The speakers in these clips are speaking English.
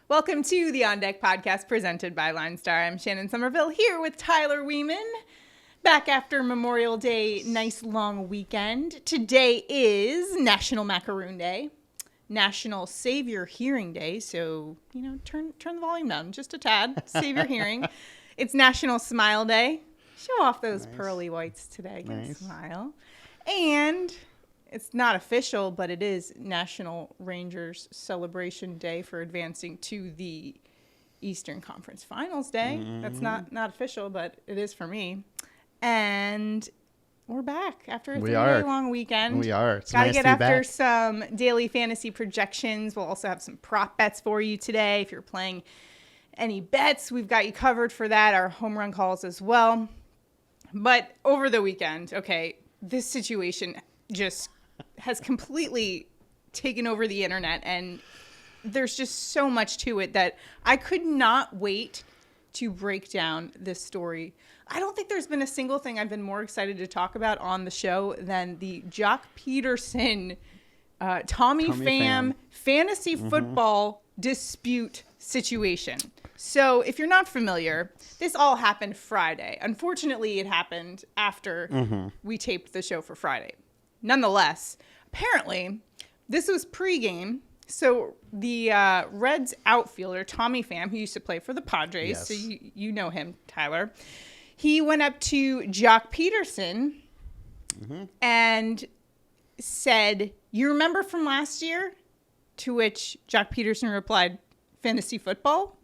Welcome to the On Deck podcast presented by LineStar. I'm Shannon Sommerville here with Tyler Wiemann. Back after Memorial Day, nice long weekend. Today is National Macaroon Day, National Save Your Hearing Day. So, turn the volume down just a tad. Save your hearing. It's National Smile Day. Show off those pearly whites today. Good smile. And it's not official, but it is National Rangers Celebration Day for advancing to the Eastern Conference Finals Day. Mm-hmm. That's not official, but it is for me. And we're back after a three-day long weekend. We are. It's Gotta nice get to be after back. some daily fantasy projections. We'll also have some prop bets for you today. If you're playing any bets, we've got you covered for that. Our home run calls as well. But over the weekend, this situation just has completely taken over the internet, and there's just so much to it that I could not wait to break down this story. I don't think there's been a single thing I've been more excited to talk about on the show than the Jock Peterson, Tommy Pham fantasy football dispute situation. So if you're not familiar, this all happened Friday. Unfortunately, it happened after we taped the show for Friday. Nonetheless, apparently, this was pregame. So the Reds outfielder, Tommy Pham, who used to play for the Padres, so you know him, Tyler, he went up to Jock Peterson and said, "You remember from last year?" To which Jock Peterson replied, "Fantasy football?"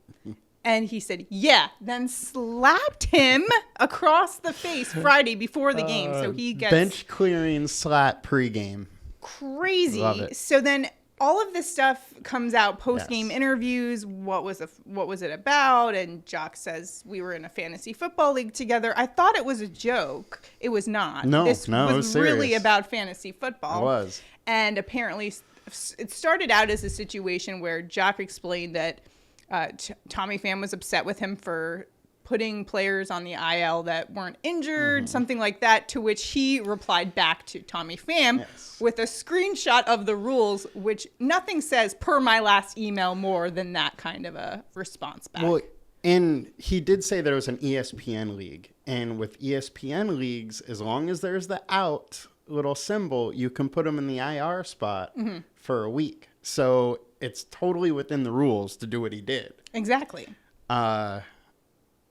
And he said, "Yeah," then slapped him across the face Friday before the game. So he gets bench clearing slap pregame. Crazy. Love it. So then all of this stuff comes out post-game interviews. What was it about? And Jock says, "We were in a fantasy football league together." I thought it was a joke. It was not. No, this it was was really serious. about fantasy football. It was. And apparently it started out as a situation where Jock explained that Tommy Pham was upset with him for putting players on the IL that weren't injured, something like that, to which he replied back to Tommy Pham with a screenshot of the rules, which nothing says per my last email more than that kind of a response back. Well, and he did say there was an ESPN league. And with ESPN leagues, as long as there's the out little symbol, you can put them in the IR spot for a week. So it's totally within the rules to do what he did. Exactly.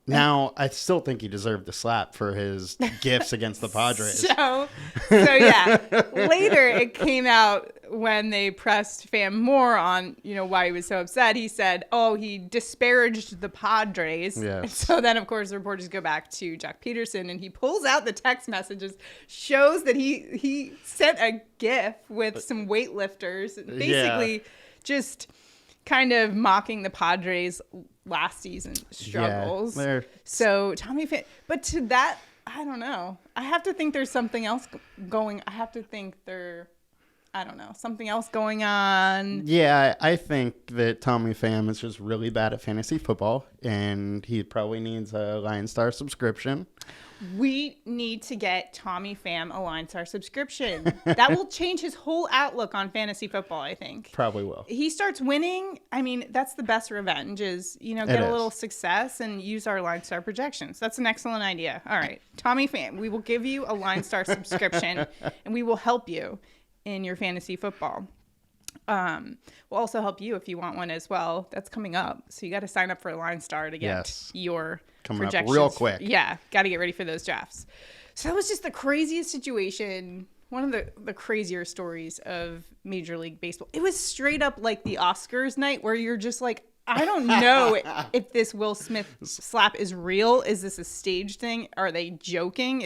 Now, I still think he deserved the slap for his gifts against the Padres. So yeah. Later, it came out when they pressed Pham more on, why he was so upset. He said, he disparaged the Padres. Yes. And so then, of course, the reporters go back to Jock Peterson, and he pulls out the text messages, shows that he sent a GIF with some weightlifters, basically just kind of mocking the Padres' last season struggles. So Tommy Pham, but to that, I don't know. I have to think there's something else going. I have to think something else going on. Yeah, I think that Tommy Pham is just really bad at fantasy football, and he probably needs a LineStar subscription. We need to get Tommy Pham a LineStar subscription. That will change his whole outlook on fantasy football, I think. Probably will. He starts winning. I mean, that's the best revenge is, get a little success and use our LineStar projections. That's an excellent idea. All right, Tommy Pham, we will give you a LineStar subscription, and we will help you in your fantasy football. We'll also help you if you want one as well. That's coming up. So you got to sign up for a LineStar to get your projections. Up real quick. Yeah, got to get ready for those drafts. So that was just the craziest situation. One of the crazier stories of Major League Baseball. It was straight up like the Oscars night where you're just like, I don't know if this Will Smith slap is real. Is this a stage thing? Are they joking?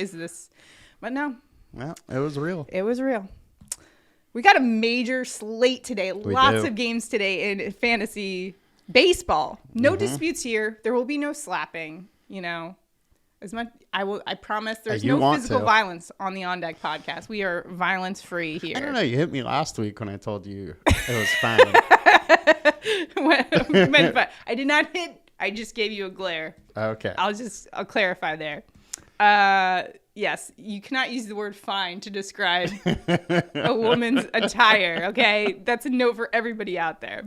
But no. Well, it was real. It was real. We got a major slate today. Lots of games today in fantasy baseball. No disputes here. There will be no slapping, As much I promise there's no physical violence on the On Deck podcast. We are violence free here. I don't know, you hit me last week when I told you it was fine. I did not hit. I just gave you a glare. Okay. I'll clarify there. Yes, you cannot use the word fine to describe a woman's attire, okay? That's a note for everybody out there.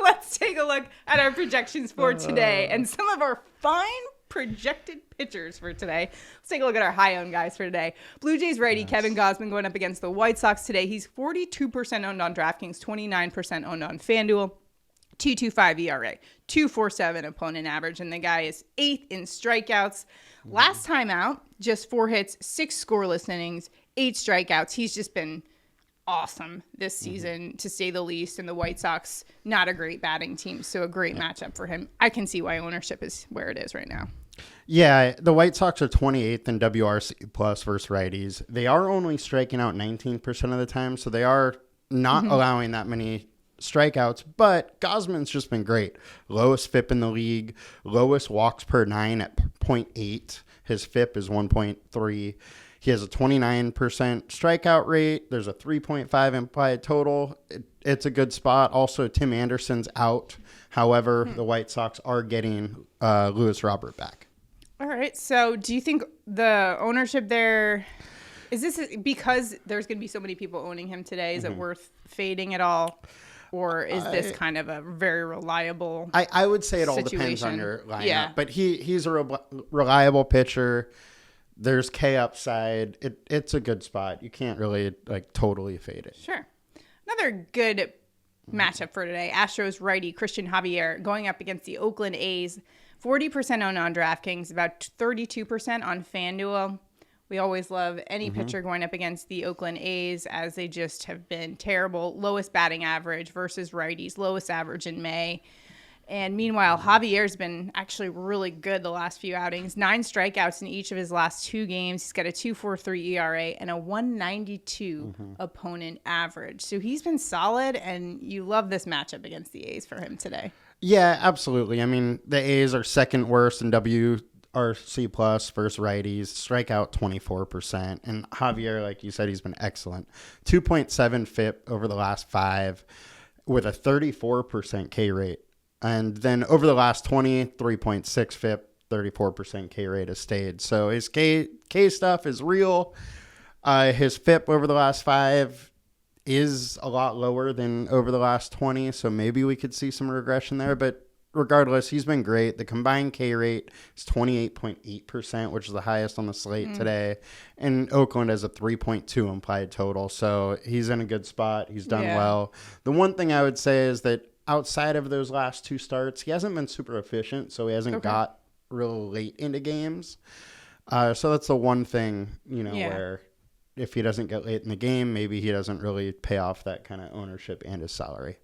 Let's take a look at our projections for today and some of our fine projected pitchers for today. Let's take a look at our high-owned guys for today. Blue Jays righty Kevin Guzman going up against the White Sox today. He's 42% owned on DraftKings, 29% owned on FanDuel. 2.25 ERA, 2.47 opponent average, and the guy is 8th in strikeouts. Last time out, just 4 hits, 6 scoreless innings, 8 strikeouts. He's just been awesome this season, to say the least, and the White Sox, not a great batting team, so a great matchup for him. I can see why ownership is where it is right now. Yeah, the White Sox are 28th in WRC plus versus righties. They are only striking out 19% of the time, so they are not allowing that many strikeouts, but Guzman's just been great. Lowest FIP in the league, lowest walks per 9 at 0.8. His FIP is 1.3. He has a 29% strikeout rate. There's a 3.5 implied total. It's a good spot. Also, Tim Anderson's out. However, the White Sox are getting Luis Robert back. All right. So do you think the ownership there, is this because there's going to be so many people owning him today? Is it worth fading at all? Or is this kind of a very reliable I would say it all depends on your lineup. But he's a reliable pitcher. There's K upside. It's a good spot. You can't really totally fade it. Sure. Another good matchup for today. Astros righty Christian Javier going up against the Oakland A's. 40% owned on DraftKings, about 32% on FanDuel. We always love any pitcher going up against the Oakland A's, as they just have been terrible. Lowest batting average versus righties, lowest average in May. And meanwhile, Javier's been actually really good the last few outings. 9 strikeouts in each of his last 2 games. He's got a 2.43 ERA and a 1.92 opponent average. So he's been solid, and you love this matchup against the A's for him today. Yeah, absolutely. I mean, the A's are second worst in WRC plus versus righties, strikeout 24%. And Javier, like you said, he's been excellent. 2.7 FIP over the last 5 with a 34% K rate. And then over the last 20, 3.6 FIP, 34% K rate has stayed. So his K stuff is real. His FIP over the last 5 is a lot lower than over the last 20. So maybe we could see some regression there. But regardless, he's been great. The combined K rate is 28.8%, which is the highest on the slate today. And Oakland has a 3.2 implied total. So he's in a good spot. He's done well. The one thing I would say is that outside of those last 2 starts, he hasn't been super efficient, so he hasn't got real late into games. So that's the one thing, where if he doesn't get late in the game, maybe he doesn't really pay off that kind of ownership and his salary.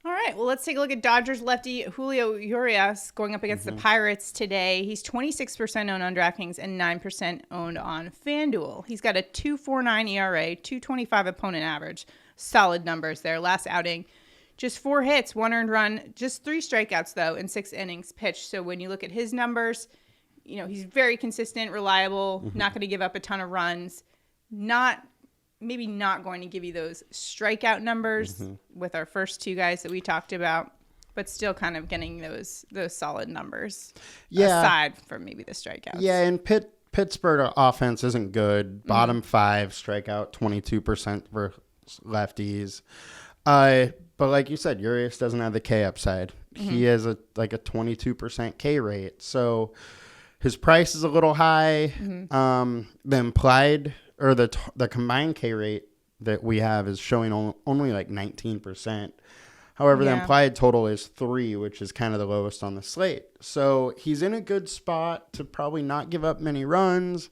All right, well, let's take a look at Dodgers lefty Julio Urias going up against the Pirates today. He's 26% owned on DraftKings and 9% owned on FanDuel. He's got a 2.49 ERA, 2.25 opponent average. Solid numbers there. Last outing, just 4 hits, 1 earned run, just 3 strikeouts, though, in 6 innings pitched. So when you look at his numbers, he's very consistent, reliable, not going to give up a ton of runs, maybe not going to give you those strikeout numbers with our first 2 guys that we talked about, but still kind of getting those solid numbers aside from maybe the strikeouts. Yeah, and Pittsburgh offense isn't good. Bottom 5, strikeout 22% for lefties. But like you said, Urias doesn't have the K upside. He has a 22% K rate. So his price is a little high. The implied or the combined K rate that we have is showing only 19%. However, the implied total is 3, which is kind of the lowest on the slate. So he's in a good spot to probably not give up many runs.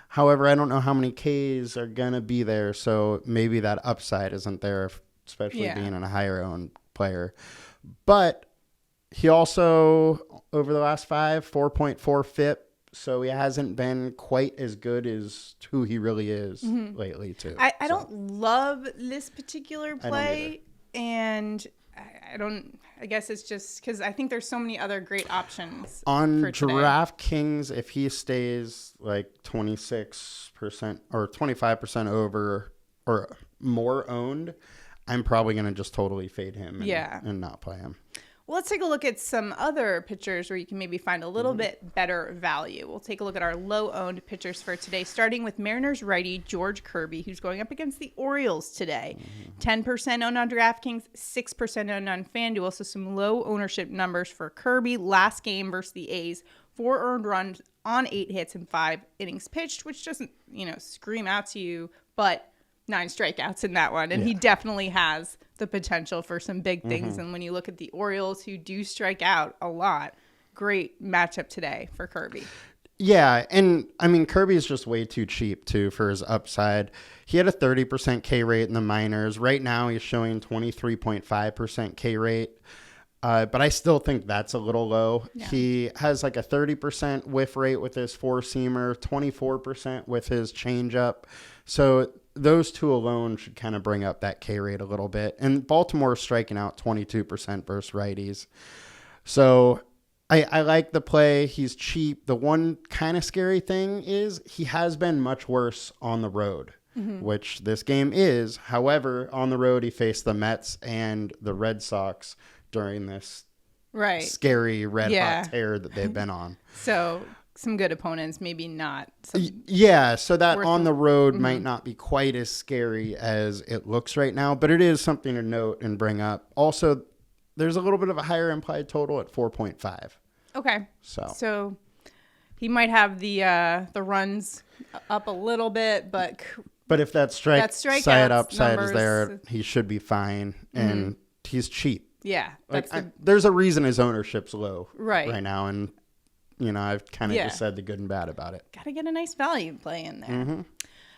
However, I don't know how many Ks are going to be there. So maybe that upside isn't there, especially being a higher owned player. But he also, over the last 5, 4.4 FIP. So he hasn't been quite as good as who he really is lately, too. I don't love this particular play. And I guess it's just because I think there's so many other great options. On DraftKings, if he stays 26% or 25% over or more owned, I'm probably going to just totally fade him and not play him. Well, Let's take a look at some other pitchers where you can maybe find a little bit better value. We'll take a look at our low-owned pitchers for today, starting with Mariners righty George Kirby, who's going up against the Orioles today. 10% owned on DraftKings, 6% owned on FanDuel, so some low ownership numbers for Kirby. Last game versus the A's, 4 earned runs on 8 hits and 5 innings pitched, which doesn't, scream out to you, but 9 strikeouts in that one. And he definitely has the potential for some big things. And when you look at the Orioles, who do strike out a lot, great matchup today for Kirby. Yeah, and I mean, Kirby is just way too cheap, too, for his upside. He had a 30% K rate in the minors. Right now, he's showing 23.5% K rate. But I still think that's a little low. Yeah. He has like a 30% whiff rate with his four-seamer, 24% with his changeup. So those two alone should kind of bring up that K rate a little bit. And Baltimore's striking out 22% versus righties. So I like the play. He's cheap. The one kind of scary thing is he has been much worse on the road, which this game is. However, on the road, he faced the Mets and the Red Sox during this scary red-hot tear that they've been on. So some good opponents, maybe not. Yeah, so that on the road might not be quite as scary as it looks right now, but it is something to note and bring up. Also, there's a little bit of a higher implied total at 4.5. Okay. So he might have the runs up a little bit, but if that strikeout upside is there, he should be fine, and he's cheap. Yeah. There's a reason his ownership's low right now, and I've kind of just said the good and bad about it. Got to get a nice value play in there.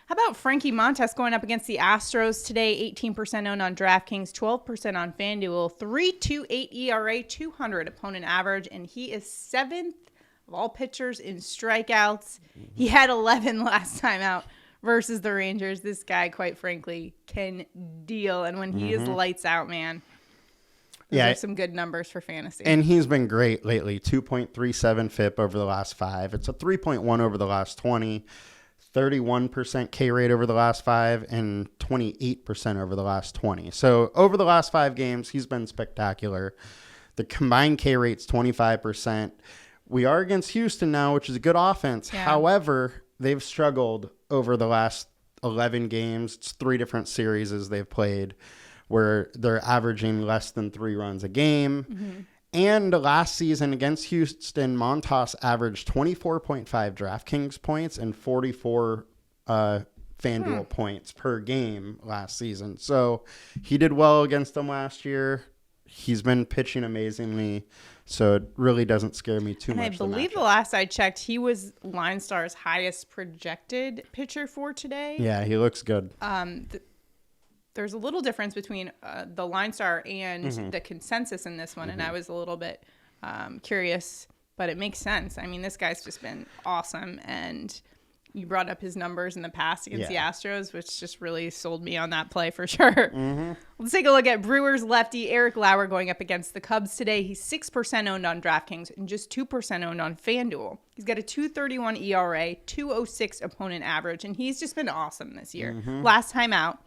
How about Frankie Montas going up against the Astros today? 18% owned on DraftKings, 12% on FanDuel, 3.28 ERA, 200 opponent average, and he is 7th of all pitchers in strikeouts. He had 11 last time out versus the Rangers. This guy, quite frankly, can deal, and when he is lights out, man. Those are some good numbers for fantasy. And he's been great lately. 2.37 FIP over the last 5. It's a 3.1 over the last 20, 31% K rate over the last 5, and 28% over the last 20. So over the last 5 games, he's been spectacular. The combined K rate's 25%. We are against Houston now, which is a good offense. Yeah. However, they've struggled over the last 11 games. It's 3 different series as they've played, where they're averaging less than 3 runs a game. And last season against Houston, Montas averaged 24.5 DraftKings points and 44 FanDuel points per game last season. So he did well against them last year. He's been pitching amazingly, so it really doesn't scare me too much. And I believe the last I checked, he was LineStar's highest projected pitcher for today. Yeah, he looks good. There's a little difference between the LineStar and the consensus in this one, and I was a little bit curious, but it makes sense. I mean, this guy's just been awesome, and you brought up his numbers in the past against the Astros, which just really sold me on that play for sure. Let's take a look at Brewers lefty Eric Lauer going up against the Cubs today. He's 6% owned on DraftKings and just 2% owned on FanDuel. He's got a 2.31 ERA, 2.06 opponent average, and he's just been awesome this year. Last time out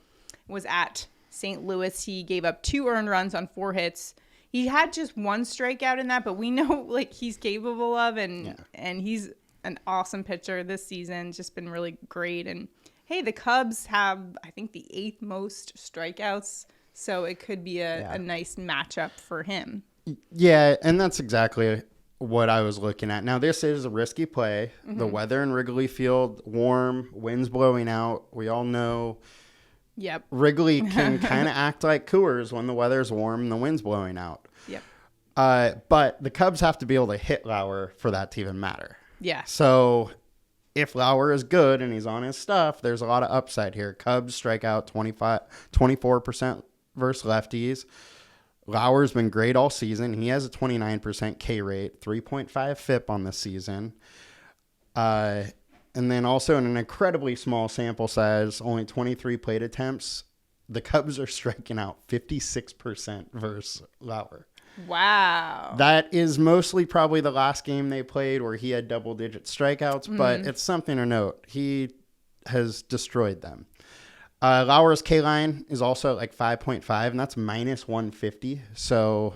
was at St. Louis. He gave up 2 earned runs on 4 hits. He had just 1 strikeout in that, but we know he's capable of, and he's an awesome pitcher this season. Just been really great. And hey, the Cubs have, I think, the 8th most strikeouts, so it could be a nice matchup for him. Yeah, and that's exactly what I was looking at. Now, this is a risky play. The weather in Wrigley Field, warm, winds blowing out. We all know Wrigley can kind of act like Coors when the weather's warm and the wind's blowing out. But the Cubs have to be able to hit Lauer for that to even matter. Yeah. So if Lauer is good and he's on his stuff, there's a lot of upside here. Cubs strike out 24% versus lefties. Lauer's been great all season. He has a 29% K rate, 3.5 FIP on the season. And then also in an incredibly small sample size, only 23 plate attempts, the Cubs are striking out 56% versus Lauer. Wow. That is mostly probably the last game they played where he had double-digit strikeouts, but it's something to note. He has destroyed them. Lauer's K-line is also at 5.5, and that's minus 150. So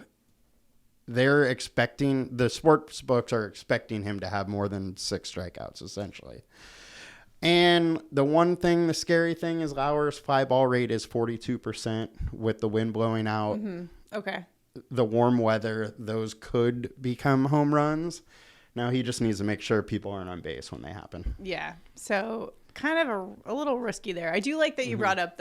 the sports books are expecting him to have more than 6 strikeouts, essentially. And the scary thing is Lauer's fly ball rate is 42% with the wind blowing out. Mm-hmm. Okay. The warm weather, those could become home runs. Now he just needs to make sure people aren't on base when they happen. Yeah. So kind of a little risky there. I do like that you brought up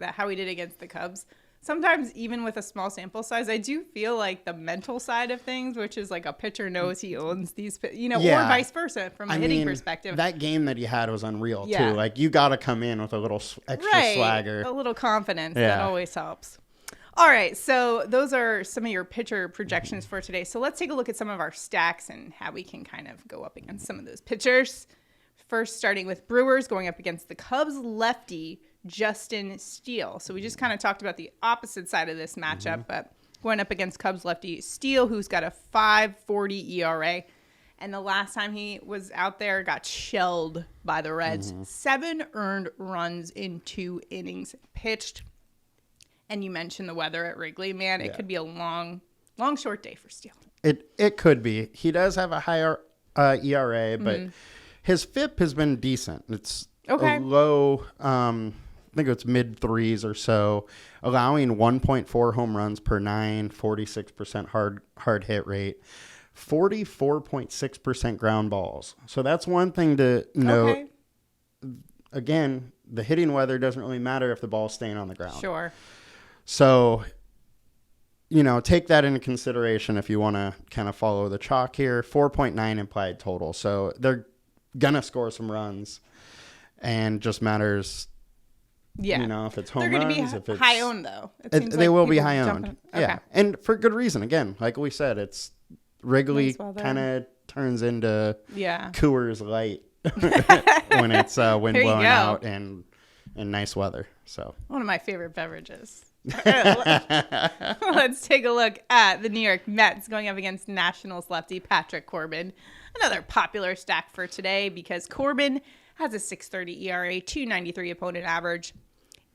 how he did against the Cubs. Sometimes even with a small sample size, I do feel like the mental side of things, which is like a pitcher knows he owns these, or vice versa from a hitting perspective. That game that he had was unreal Yeah. too. Like you got to come in with a little extra swagger. A little confidence. That always helps. All right. So those are some of your pitcher projections for today. So let's take a look at some of our stacks and how we can kind of go up against some of those pitchers. First, starting with Brewers going up against the Cubs lefty, Justin Steele. So we just kind of talked about the opposite side of this matchup, but going up against Cubs lefty Steele, who's got a 5.40 ERA. And the last time he was out there, got shelled by the Reds. 7 earned runs in 2 innings pitched. And you mentioned the weather at Wrigley. Man, it could be a long, short day for Steele. It could be. He does have a higher ERA, but his FIP has been decent. It's a low, I think it's mid 3s or so, allowing 1.4 home runs per 9, 46% hard hit rate, 44.6% ground balls. So that's one thing to note. Okay. Again, the hitting weather doesn't really matter if the ball's staying on the ground. Sure. So, take that into consideration if you want to kind of follow the chalk here. 4.9 implied total. So they're going to score some runs, and just matters, if it's home They're runs. They're going to be high owned, though. They will be high owned. Okay. Yeah. And for good reason. Again, like we said, it's Wrigley kind of turns into Coors Light when it's wind blowing out and nice weather. So one of my favorite beverages. Let's take a look at the New York Mets going up against Nationals lefty Patrick Corbin. Another popular stack for today because Corbin has a 6.30 ERA, 2.93 opponent average,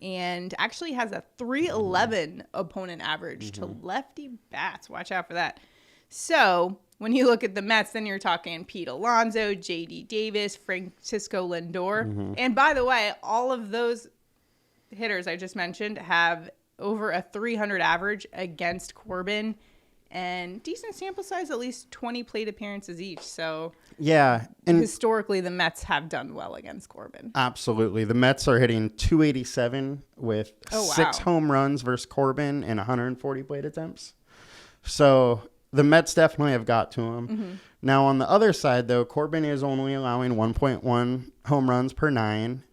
and actually has a 3.11 opponent average to lefty bats. Watch out for that. So when you look at the Mets, then you're talking Pete Alonso, J.D. Davis, Francisco Lindor. And by the way, all of those hitters I just mentioned have over a 300 average against Corbin and decent sample size, at least 20 plate appearances each. So yeah, and historically the Mets have done well against Corbin. Absolutely. The Mets are hitting 287 with 6 home runs versus Corbin and 140 plate attempts. So the Mets definitely have got to him. Now on the other side though, Corbin is only allowing 1.1 home runs per 9.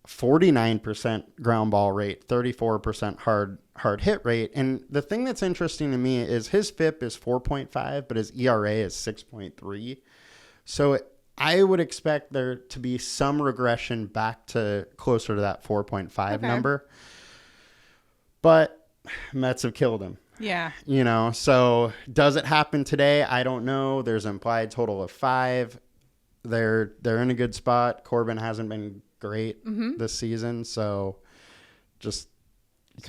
49% ground ball rate, 34% hard hit rate. And the thing that's interesting to me is his FIP is 4.5, but his ERA is 6.3. So I would expect there to be some regression back to closer to that 4.5 number. But Mets have killed him. Yeah. So does it happen today? I don't know. There's an implied total of 5. They're in a good spot. Corbin hasn't been great this season, so just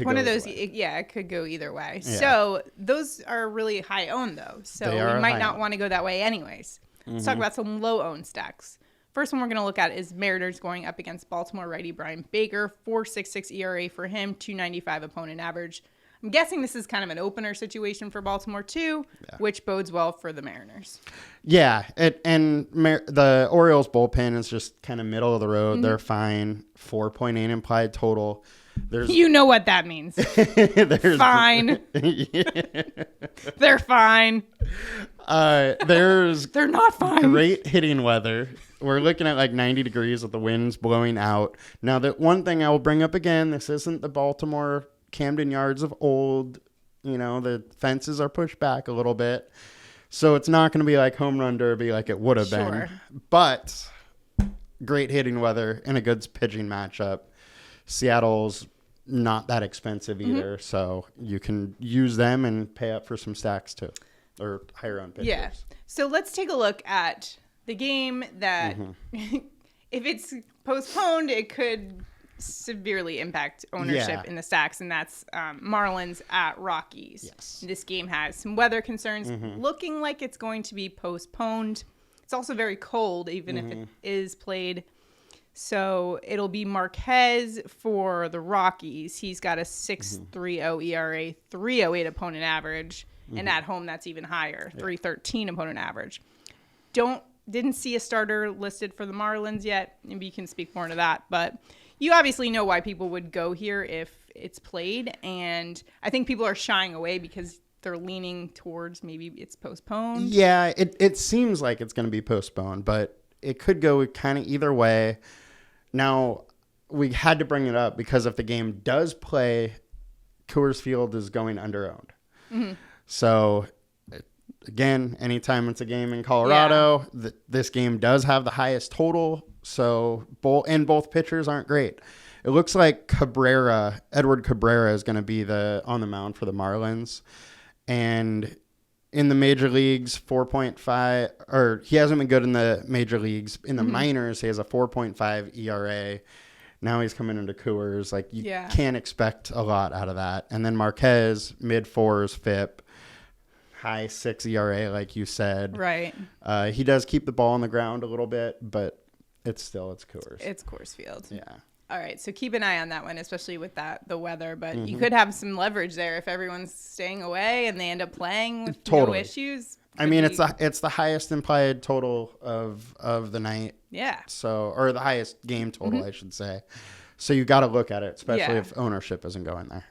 one of those. It could go either way. Yeah. So those are really high owned though, so we might not want to go that way anyways. Let's talk about some low owned stacks. First one we're going to look at is Mariners going up against Baltimore righty Brian Baker. 4.66 ERA for him, 2.95 opponent average. I'm guessing this is kind of an opener situation for Baltimore too, which bodes well for the Mariners. Yeah, the Orioles bullpen is just kind of middle of the road. They're fine. 4.8 implied total. You know what that means. Fine. They're fine. They're not fine. Great hitting weather. We're looking at like 90 degrees with the winds blowing out. Now, the one thing I will bring up again, this isn't the Baltimore Camden Yards of old. The fences are pushed back a little bit. So it's not going to be like home run derby like it would have been. But great hitting weather and a good pitching matchup. Seattle's not that expensive either. So you can use them and pay up for some stacks too. Or higher on pitchers. Yeah. So let's take a look at the game that if it's postponed, it could severely impact ownership in the stacks, and that's Marlins at Rockies. Yes. This game has some weather concerns, looking like it's going to be postponed. It's also very cold, even if it is played. So it'll be Marquez for the Rockies. He's got a 6.30 ERA, 3.08 opponent average, and at home that's even higher, 3.13 opponent average. Didn't see a starter listed for the Marlins yet. Maybe you can speak more to that, but you obviously know why people would go here if it's played, and I think people are shying away because they're leaning towards maybe it's postponed. Yeah, it seems like it's going to be postponed, but it could go kind of either way. Now, we had to bring it up because if the game does play, Coors Field is going under-owned. So, again, anytime it's a game in Colorado, this game does have the highest total. So, both pitchers aren't great. It looks like Edward Cabrera is going to be on the mound for the Marlins. And in the major leagues, 4.5, or he hasn't been good in the major leagues. In the minors, he has a 4.5 ERA. Now he's coming into Coors. Like, you can't expect a lot out of that. And then Marquez, mid-4s FIP, high 6 ERA, like you said. Right. He does keep the ball on the ground a little bit, but it's Coors. It's Coors Field. Yeah. All right, so keep an eye on that one, especially with the weather. But you could have some leverage there if everyone's staying away and they end up playing with no issues. I mean, it's the highest implied total of the night. Yeah. So, or the highest game total, I should say. So you got to look at it, especially if ownership isn't going there.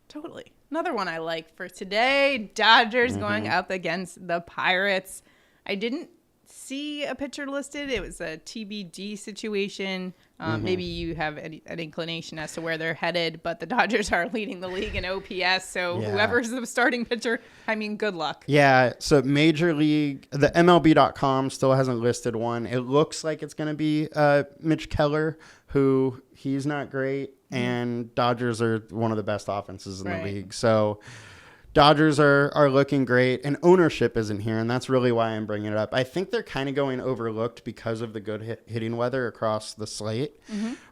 Totally. Another one I like for today: Dodgers going up against the Pirates. I didn't see a pitcher listed. It was a TBD situation. Maybe you have an inclination as to where they're headed, but the Dodgers are leading the league in OPS. So whoever's the starting pitcher, I mean, good luck. Yeah. So Major League, the MLB.com still hasn't listed one. It looks like it's going to be Mitch Keller, who he's not great, and Dodgers are one of the best offenses in the league. So Dodgers are looking great, and ownership isn't here, and that's really why I'm bringing it up. I think they're kind of going overlooked because of the good hitting weather across the slate.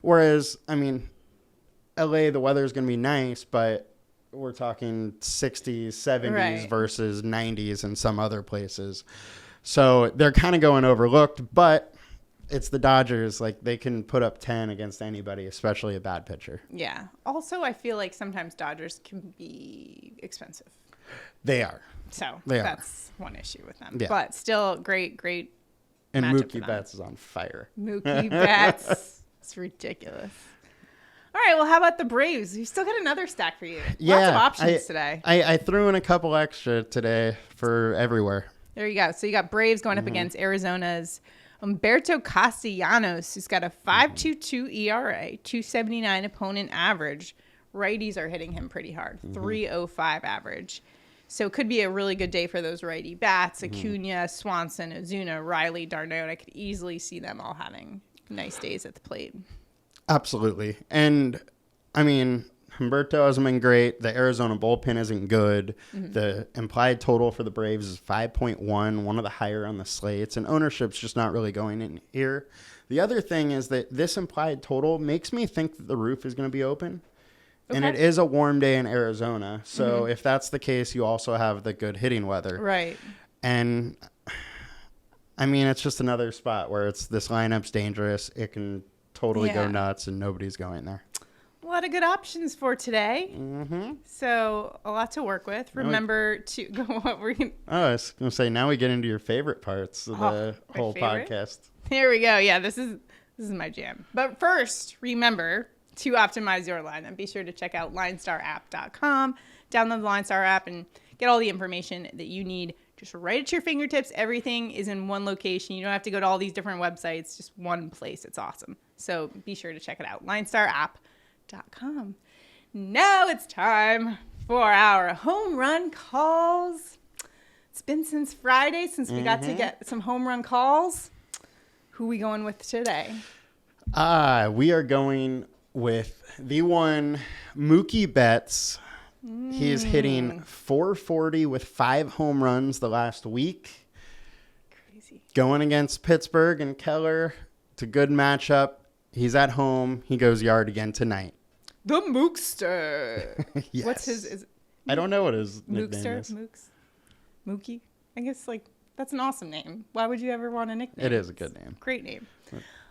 Whereas, I mean, LA, the weather is going to be nice, but we're talking 60s, 70s versus 90s in some other places. So they're kind of going overlooked, but it's the Dodgers. Like, they can put up 10 against anybody, especially a bad pitcher. Yeah. Also, I feel like sometimes Dodgers can be expensive. They are. So that's one issue with them. Yeah. But still, great. And matchup Mookie Betts is on fire. Mookie Betts. It's ridiculous. All right. Well, how about the Braves? We still got another stack for you. Lots of options today. I threw in a couple extra today for everywhere. There you go. So you got Braves going up against Arizona's Humberto Castellanos, who's got a 5.22 ERA, 2.79 opponent average. Righties are hitting him pretty hard, 3.05 average. So it could be a really good day for those righty bats. Acuna, Swanson, Ozuna, Riley, d'Arnaud. I could easily see them all having nice days at the plate. Absolutely. And, I mean, Humberto hasn't been great. The Arizona bullpen isn't good. The implied total for the Braves is 5.1, one of the higher on the slates. And ownership's just not really going in here. The other thing is that this implied total makes me think that the roof is going to be open. Okay. And it is a warm day in Arizona. So if that's the case, you also have the good hitting weather. Right. And, I mean, it's just another spot where this lineup's dangerous. It can totally go nuts, and nobody's going there. A lot of good options for today. So a lot to work with. Remember to go. What were you? I was going to say, now we get into your favorite parts of the whole podcast. Here we go. Yeah, this is my jam. But first, remember to optimize your lineup. Be sure to check out LineStarApp.com. Download the LineStar app and get all the information that you need. Just right at your fingertips. Everything is in one location. You don't have to go to all these different websites. Just one place. It's awesome. So be sure to check it out. LineStarApp.com. Now it's time for our home run calls. It's been since Friday since we got to get some home run calls. Who are we going with today? We are going with the one Mookie Betts. He is hitting .440 with 5 home runs the last week. Crazy. Going against Pittsburgh and Keller. It's a good matchup. He's at home. He goes yard again tonight. The Mookster. Yes. What's his? I don't know what his nickname Mookster? is. Mookie? I guess, like, that's an awesome name. Why would you ever want a nickname? It is a good name. Great name.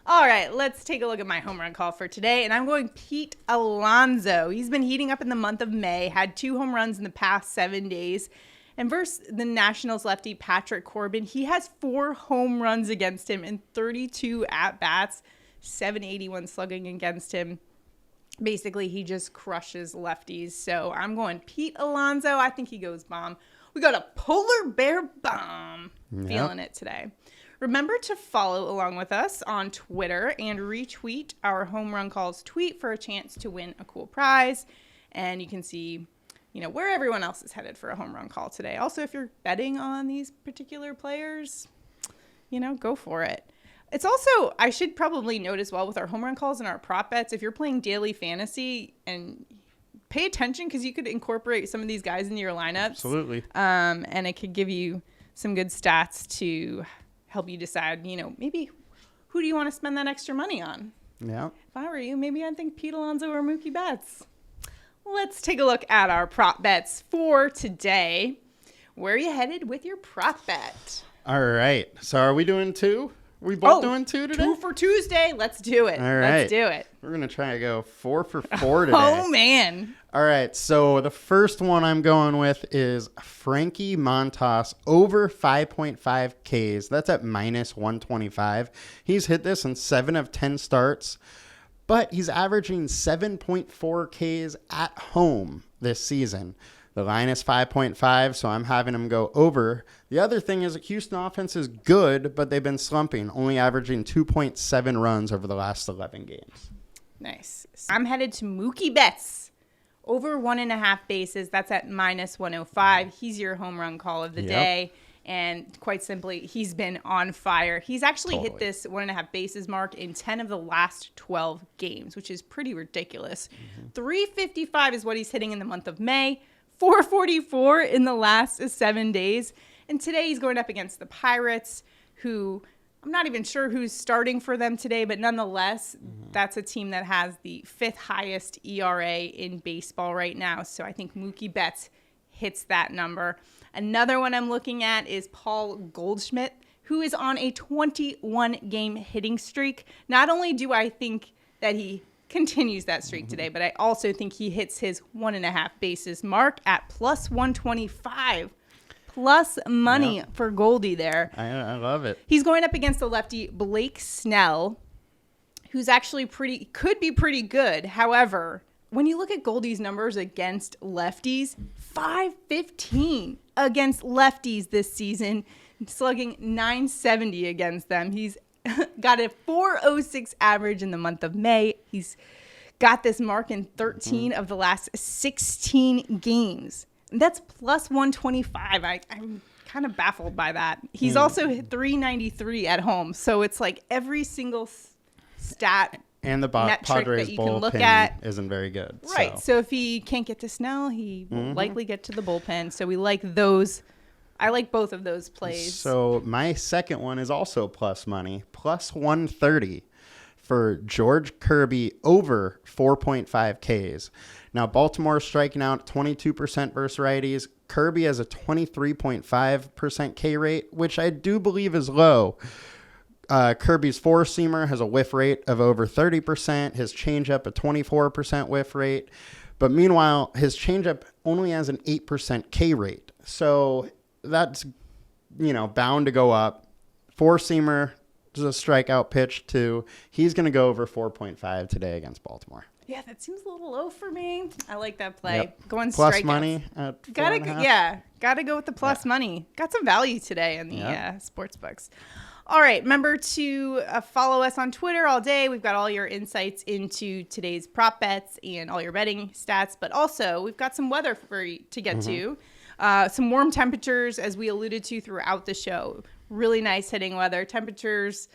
All right, let's take a look at my home run call for today, and I'm going Pete Alonso. He's been heating up in the month of May, had 2 home runs in the past 7 days. And versus the Nationals lefty Patrick Corbin, he has 4 home runs against him in 32 at-bats, 781 slugging against him. Basically, he just crushes lefties. So I'm going Pete Alonso. I think he goes bomb. We got a polar bear bomb. Yep. Feeling it today. Remember to follow along with us on Twitter and retweet our home run calls tweet for a chance to win a cool prize. And you can see, where everyone else is headed for a home run call today. Also, if you're betting on these particular players, go for it. It's also, I should probably note as well with our home run calls and our prop bets, if you're playing daily fantasy, and pay attention because you could incorporate some of these guys into your lineups. Absolutely. And it could give you some good stats to help you decide, maybe who do you want to spend that extra money on? Yeah. If I were you, maybe I'd think Pete Alonso or Mookie Betts. Let's take a look at our prop bets for today. Where are you headed with your prop bet? All right. So are we doing 2? We both doing 2 today? 2 for Tuesday. Let's do it. All right. Let's do it. We're going to try to go 4 for 4 today. Oh, man. All right. So the first one I'm going with is Frankie Montas over 5.5 Ks. That's at minus 125. He's hit this in 7 of 10 starts, but he's averaging 7.4 Ks at home this season. The line is 5.5, so I'm having him go over. The other thing is that Houston offense is good, but they've been slumping, only averaging 2.7 runs over the last 11 games. Nice. I'm headed to Mookie Betts. Over 1.5 bases. That's at minus 105. He's your home run call of the day. And quite simply, he's been on fire. He's actually hit this 1.5 bases mark in 10 of the last 12 games, which is pretty ridiculous. 355 is what he's hitting in the month of May. 444 in the last 7 days. And today he's going up against the Pirates, who I'm not even sure who's starting for them today, but nonetheless, that's a team that has the 5th highest ERA in baseball right now. So I think Mookie Betts hits that number. Another one I'm looking at is Paul Goldschmidt, who is on a 21-game hitting streak. Not only do I think that he continues that streak today, but I also think he hits his 1.5 bases mark at plus 125. Plus money for Goldie there. I love it. He's going up against the lefty Blake Snell, who's actually could be pretty good. However, when you look at Goldie's numbers against lefties, 515 against lefties this season, slugging 970 against them. He's got a 406 average in the month of May. He's got this mark in 13 of the last 16 games. That's plus 125. I'm kind of baffled by that. He's also hit 393 at home. So it's like every single stat and the metric Padres that you can look bullpen at isn't very good. Right. So if he can't get to Snell, he will likely get to the bullpen. So we like those. I like both of those plays. So my second one is also plus money, plus 130 for George Kirby over 4.5 Ks. Now, Baltimore striking out 22% versus righties. Kirby has a 23.5% K rate, which I do believe is low. Kirby's four-seamer has a whiff rate of over 30%. His changeup a 24% whiff rate. But meanwhile, his changeup only has an 8% K rate. So that's, bound to go up. Four-seamer is a strikeout pitch too. He's going to go over 4.5 today against Baltimore. Yeah, that seems a little low for me. I like that play. Yep. Going plus strikeouts. Money at 4.5. Gotta go with the plus money. Got some value today in the sports books. All right, remember to follow us on Twitter all day. We've got all your insights into today's prop bets and all your betting stats, but also we've got some weather for you to get to. Some warm temperatures, as we alluded to throughout the show. Really nice hitting weather. Temperatures,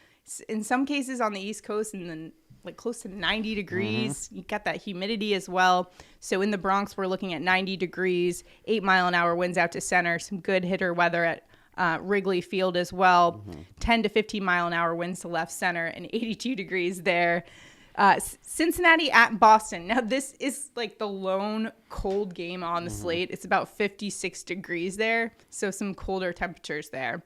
in some cases on the East Coast, and then like close to 90 degrees. You got that humidity as well. So in the Bronx, we're looking at 90 degrees, 8-mile-an-hour winds out to center, some good hitter weather at Wrigley Field as well. 10 to 15 mile an hour winds to left center and 82 degrees there. Cincinnati at Boston. Now, this is like the lone cold game on the slate. It's about 56 degrees there, so some colder temperatures there.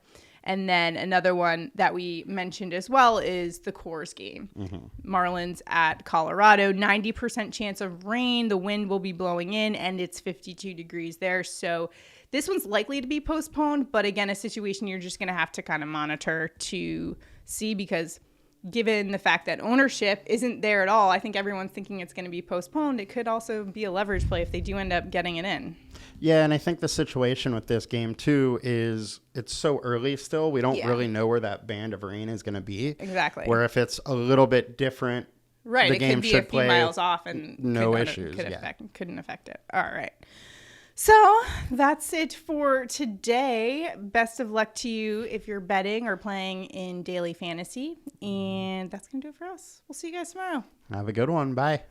And then another one that we mentioned as well is the Coors game. Marlins at Colorado, 90% chance of rain. The wind will be blowing in, and it's 52 degrees there. So this one's likely to be postponed, but again, a situation you're just going to have to kind of monitor to see, because given the fact that ownership isn't there at all, I think everyone's thinking it's going to be postponed. It could also be a leverage play if they do end up getting it in. Yeah, and I think the situation with this game, too, is it's so early still. We don't really know where that band of rain is going to be. Exactly. Where if it's a little bit different, right, the it game could be should a few play miles off and no issues. Couldn't affect it. All right. So that's it for today. Best of luck to you if you're betting or playing in daily fantasy. And that's going to do it for us. We'll see you guys tomorrow. Have a good one. Bye.